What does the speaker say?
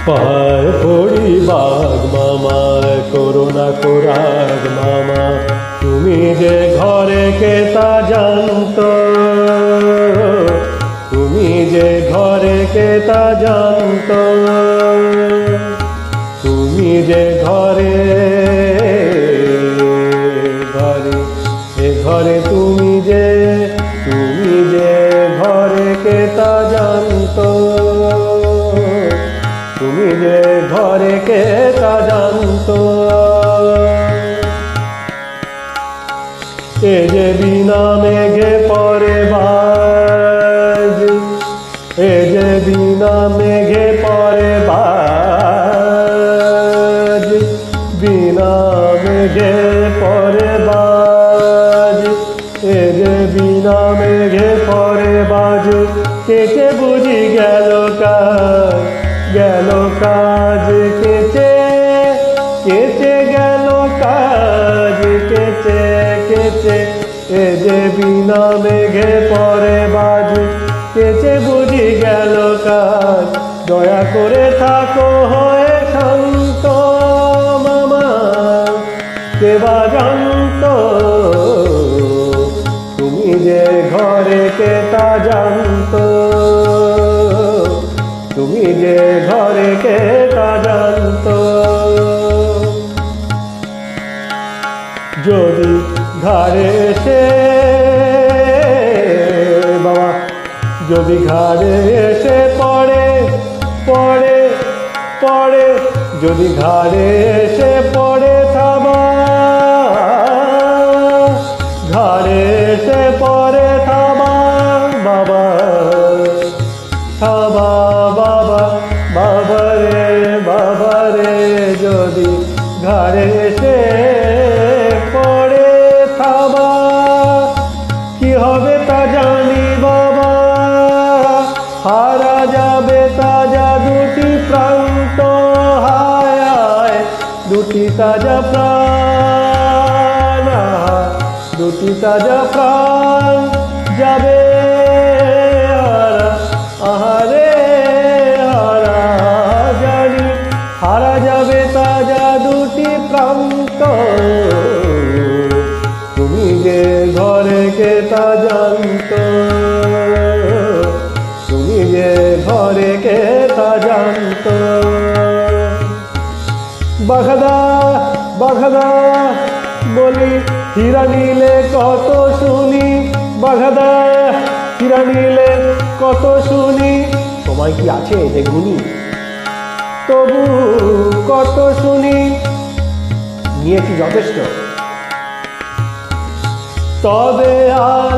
পায় পড়ি বাঘ মামা, করোনা কোরাগ মামা, তুমি যে ঘরে কে তা জানতো, তুমি যে ঘরে কে তা জানতো, তুমি যে ঘরে ঘরে এ ঘরে তুমি যে ঘরে কে তা জানতো, তুমি যে ঘরে কে তা জানতো। এ যে বিনা মেঘে পরে বাজ, এ যে বিনা মেঘে পরে বাজ, বিনা মেঘে পরে বাজ, এ যে বিনা মেঘে পরে বাজ, কেচে বুঝি গেল কাজ, গেল কাজ কেচে, কেচে গেল কাজ কেচে কেচে, এ যে বিনা মেঘে পরে বাজ, কেচে বুঝি গেল কাজ। দয়া করে থাকো হয়ে শান্ত মামা, কে বা জানতো, তুমি যে ঘরে কে তা জানতো, তুমি যে ঘরে কে তা জানতো। যদি ঘাড়ে এসে বাবা, যদি ঘাড়ে এসে পড়ে পড়ে পড়ে, যদি ঘাড়ে এসে পড়ে থাবা, ঘাড়ে এসে পড়ে থাবা বাবা, থাবা বাবা, বাবা রে যদি ঘাড়ে এসে পড়ে থাবা, কি হবে তা জানি বাবা, হারা যাবে তাজা দুটি প্রান্ত, হায় হায় দুটি তাজা প্রাণ, দুটি তাজা প্রাণ যাবে আহারে, হারা জানি হারা যাবে তাজা দুটি প্রান্ত, তুমি যে ঘরে কে তা জানতো, তুমি যে ঘরে কে তা জানতো। বাঘদা বাঘদা বলি হীরা নিলে কত শুনি, বাঘদা হীরা নিলে কত শুনি, সময় কি আছে যে গুনি, তবু কত শুনি, নিয়েছি যথেষ্ট, তবে আর